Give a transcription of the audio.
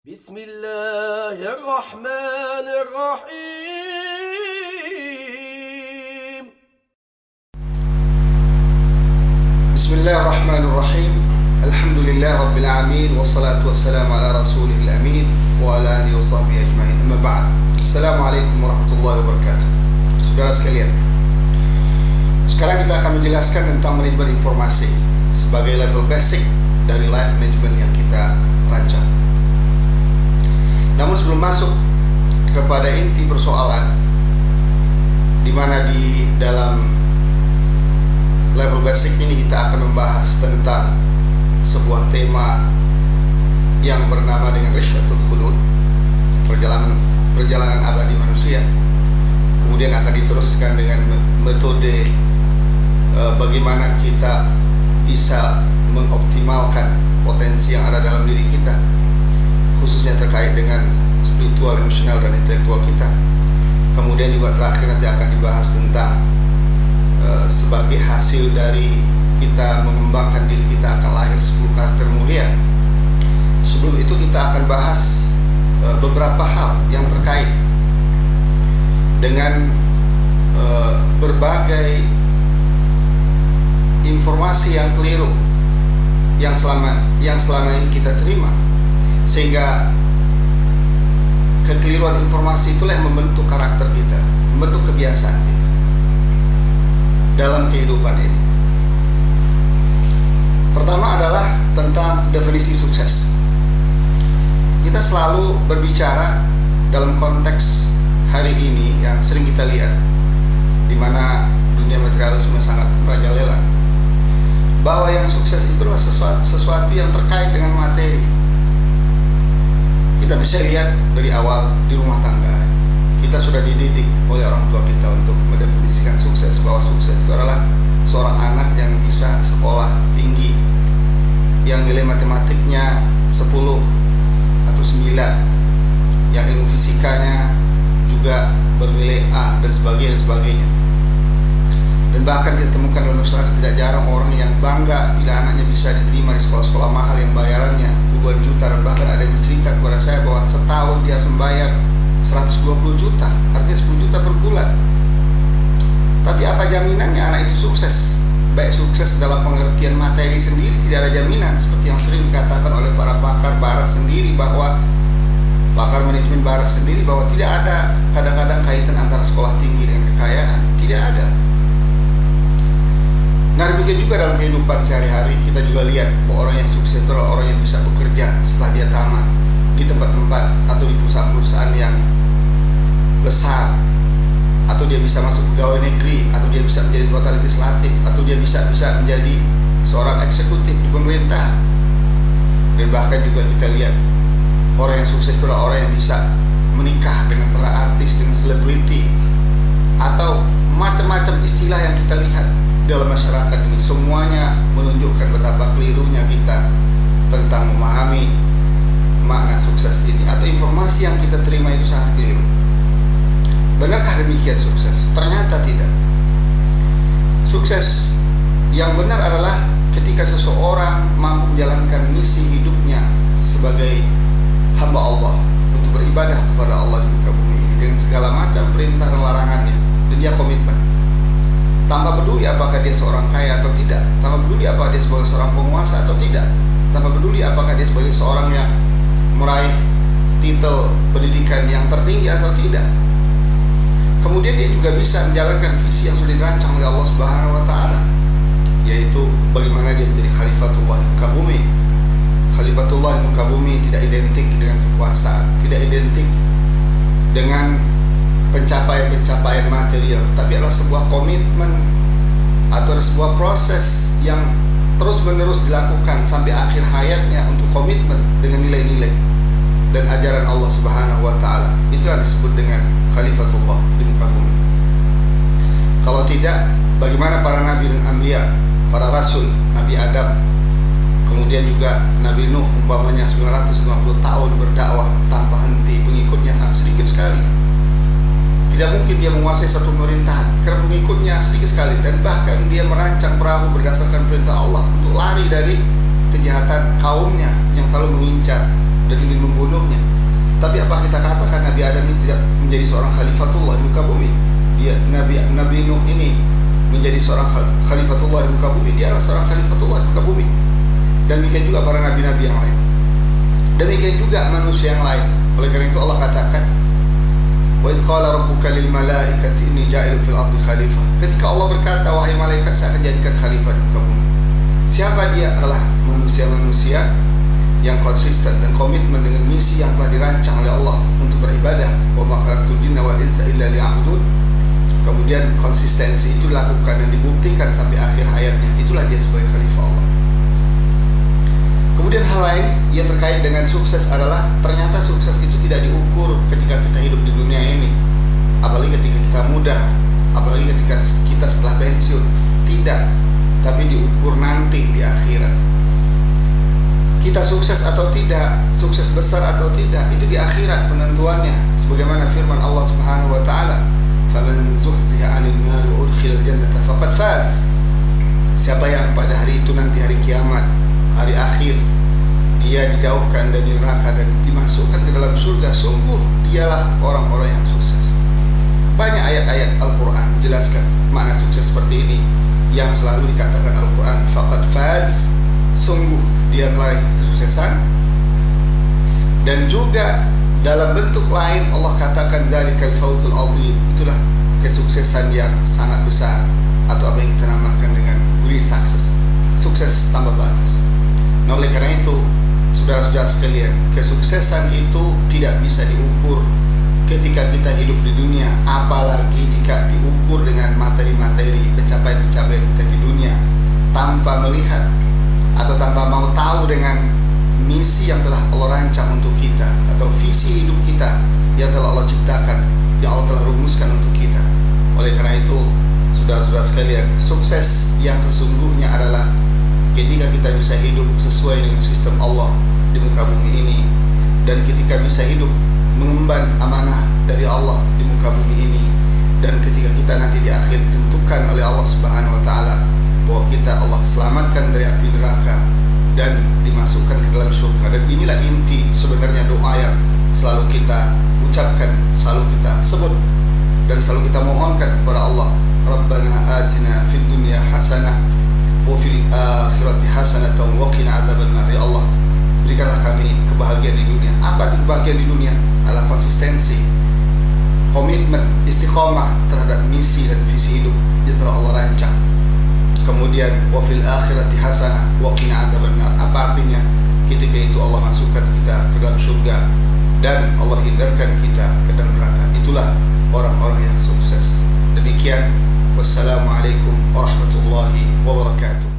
Bismillahirrahmanirrahim. Bismillahirrahmanirrahim. Alhamdulillah Rabbil Alamin. Wassalatu wassalamu ala rasulihil amin wa ala alihi wa sahbihi ajma'in. Amma ba'd. Assalamualaikum warahmatullahi wabarakatuh. Saudara sekalian, sekarang kita akan menjelaskan tentang manajemen informasi sebagai level basic dari life management yang kita rancang. Namun sebelum masuk kepada inti persoalan, di mana di dalam level basic ini kita akan membahas tentang sebuah tema yang bernama dengan Rihlatul Khulud, perjalanan abadi manusia. Kemudian akan diteruskan dengan metode bagaimana kita bisa mengoptimalkan potensi yang ada dalam diri kita, khususnya terkait dengan spiritual, emosional, dan intelektual kita. Kemudian juga terakhir nanti akan dibahas tentang sebagai hasil dari kita mengembangkan diri kita akan lahir 10 karakter mulia. Sebelum itu kita akan bahas beberapa hal yang terkait dengan berbagai informasi yang keliru yang selama ini kita terima, sehingga kekeliruan informasi itulah yang membentuk karakter kita, membentuk kebiasaan kita dalam kehidupan ini. Pertama adalah tentang definisi sukses. Kita selalu berbicara dalam konteks hari ini yang sering kita lihat, di mana dunia materialisme sangat merajalela, bahwa yang sukses itu adalah sesuatu yang terkait dengan materi. Kita bisa lihat dari awal di rumah tangga, kita sudah dididik oleh orang tua kita untuk mendefinisikan sukses, bahwa sukses itu adalah seorang anak yang bisa sekolah tinggi, yang nilai matematiknya 10 atau 9, yang ilmu fisikanya juga bernilai A, dan sebagainya. Dan bahkan kita temukan dalam masyarakat tidak jarang orang yang bangga bila anaknya bisa diterima di sekolah-sekolah mahal yang bayarannya puluhan juta, dan bahkan ada yang bercerita kepada saya bahwa setahun dia harus membayar 120 juta, artinya 10 juta per bulan. Tapi apa jaminannya anak itu sukses? Baik sukses dalam pengertian materi sendiri tidak ada jaminan, seperti yang sering dikatakan oleh para pakar barat sendiri, bahwa pakar manajemen barat sendiri, bahwa tidak ada kadang-kadang kaitan antara sekolah tinggi dengan kekayaan, tidak ada. Nah, demikian juga dalam kehidupan sehari-hari kita juga lihat bahwa orang yang sukses itu adalah orang yang bisa bekerja setelah dia tamat di tempat-tempat atau di perusahaan-perusahaan yang besar, atau dia bisa masuk pegawai negeri, atau dia bisa menjadi anggota legislatif, atau dia bisa menjadi seorang eksekutif di pemerintahan. Dan bahkan juga kita lihat orang yang sukses itu adalah orang yang bisa menikah dengan para artis, dengan selebriti, atau macam-macam istilah yang kita lihat dalam masyarakat ini. Semuanya menunjukkan betapa kelirunya kita tentang memahami makna sukses ini, atau informasi yang kita terima itu sangat keliru. Benarkah demikian sukses? Ternyata tidak. Sukses yang benar adalah ketika seseorang mampu menjalankan misi hidupnya sebagai hamba Allah untuk beribadah kepada Allah di muka bumi ini dengan segala macam perintah dan larangannya, dan dia komitmen tanpa peduli apakah dia seorang kaya atau tidak, tanpa peduli apakah dia sebagai seorang penguasa atau tidak, tanpa peduli apakah dia sebagai seorang yang meraih titel pendidikan yang tertinggi atau tidak. Kemudian dia juga bisa menjalankan visi yang sudah dirancang oleh Allah Subhanahu wa Ta'ala, yaitu bagaimana dia menjadi khalifatullah di muka bumi. Khalifatullah di muka bumi tidak identik dengan kekuasaan, tidak identik dengan pencapaian-pencapaian material, tapi adalah sebuah komitmen atau sebuah proses yang terus-menerus dilakukan sampai akhir hayatnya untuk komitmen dengan nilai-nilai dan ajaran Allah Subhanahu wa Ta'ala. Itu yang disebut dengan khalifatullah di muka bumi. Kalau tidak, bagaimana para nabi dan anbiya, para rasul, Nabi Adam, kemudian juga Nabi Nuh, umpamanya 950 tahun berdakwah tanpa henti, pengikutnya sangat sedikit sekali. Tidak mungkin dia menguasai satu pemerintahan karena pengikutnya sedikit sekali, dan bahkan dia merancang perahu berdasarkan perintah Allah untuk lari dari kejahatan kaumnya yang selalu mengincar dan ingin membunuhnya. Tapi apa kita katakan Nabi Adam ini tidak menjadi seorang khalifatullah di muka bumi? Dia Nabi Nuh ini menjadi seorang khalifatullah di muka bumi. Dia adalah seorang khalifatullah di muka bumi. Dan demikian juga para nabi-nabi yang lain. Demikian juga manusia yang lain. Oleh karena itu Allah katakan, wa idz qala rabbuka lil malaikati inni ja'ilun fil ardi khalifah. Ketika Allah berkata, wahai malaikat, saya akan jadikan khalifah di muka bumi. Siapa dia? Adalah manusia-manusia yang konsisten dan komitmen dengan misi yang telah dirancang oleh Allah untuk beribadah. Wa ma khalaqtul jinna wal insa illa liya'budun. Kemudian konsistensi itu dilakukan dan dibuktikan sampai akhir hayatnya. Itulah dia sebagai khalifah Allah. Kemudian hal lain yang terkait dengan sukses adalah ternyata sukses itu tidak diukur ketika kita hidup di dunia ini, apalagi ketika kita muda, apalagi ketika kita setelah pensiun. Tidak, tapi diukur nanti di akhirat. Kita sukses atau tidak, sukses besar atau tidak, itu di akhirat penentuannya. Sebagaimana firman Allah Subhanahu wa taala, "Faman zuhziha 'anil nar wa udkhilal jannata faqad faz." Siapa yang pada hari itu nanti hari kiamat, hari akhir, dia dijauhkan dari neraka dan dimasukkan ke dalam surga, sungguh dialah orang-orang yang sukses. Banyak ayat-ayat Al-Quran menjelaskan makna sukses seperti ini, yang selalu dikatakan Al-Quran, faqad faz, sungguh dia meraih kesuksesan. Dan juga dalam bentuk lain Allah katakan dzalikal fawzul azim, itulah kesuksesan yang sangat besar, atau apa yang kita namakan dengan great success, sukses tanpa batas. Nah, oleh karena itu saudara-saudara sekalian, kesuksesan itu tidak bisa diukur ketika kita hidup di dunia, apalagi jika diukur dengan materi-materi pencapaian-pencapaian kita di dunia, tanpa melihat atau tanpa mau tahu dengan misi yang telah Allah rancang untuk kita, atau visi hidup kita yang telah Allah ciptakan, yang Allah telah rumuskan untuk kita. Oleh karena itu saudara-saudara sekalian, sukses yang sesungguhnya adalah ketika kita bisa hidup sesuai dengan sistem Allah di muka bumi ini, dan ketika bisa hidup mengemban amanah dari Allah di muka bumi ini, dan ketika kita nanti di akhir ditentukan oleh Allah Subhanahu wa taala bahwa kita Allah selamatkan dari api neraka dan dimasukkan ke dalam surga. Dan inilah inti sebenarnya doa yang selalu kita ucapkan, selalu kita sebut, dan selalu kita mohonkan kepada Allah, Rabbana atina fid dunya hasanah wa fil akhirati hasanatan wa qina adzabannar. Ya Allah, berikanlah kami kebahagiaan di dunia. Apa arti kebahagiaan di dunia? Adalah konsistensi, komitmen, istiqomah terhadap misi dan visi hidup yang telah Allah rancang. Kemudian wa fil akhirati hasanah wa qina adzabannar. Apa artinya? Ketika itu Allah masukkan kita ke dalam surga dan Allah hindarkan kita ke dalam neraka. Itulah orang-orang yang sukses. Demikian, wassalamualaikum warahmatullahi wabarakatuh.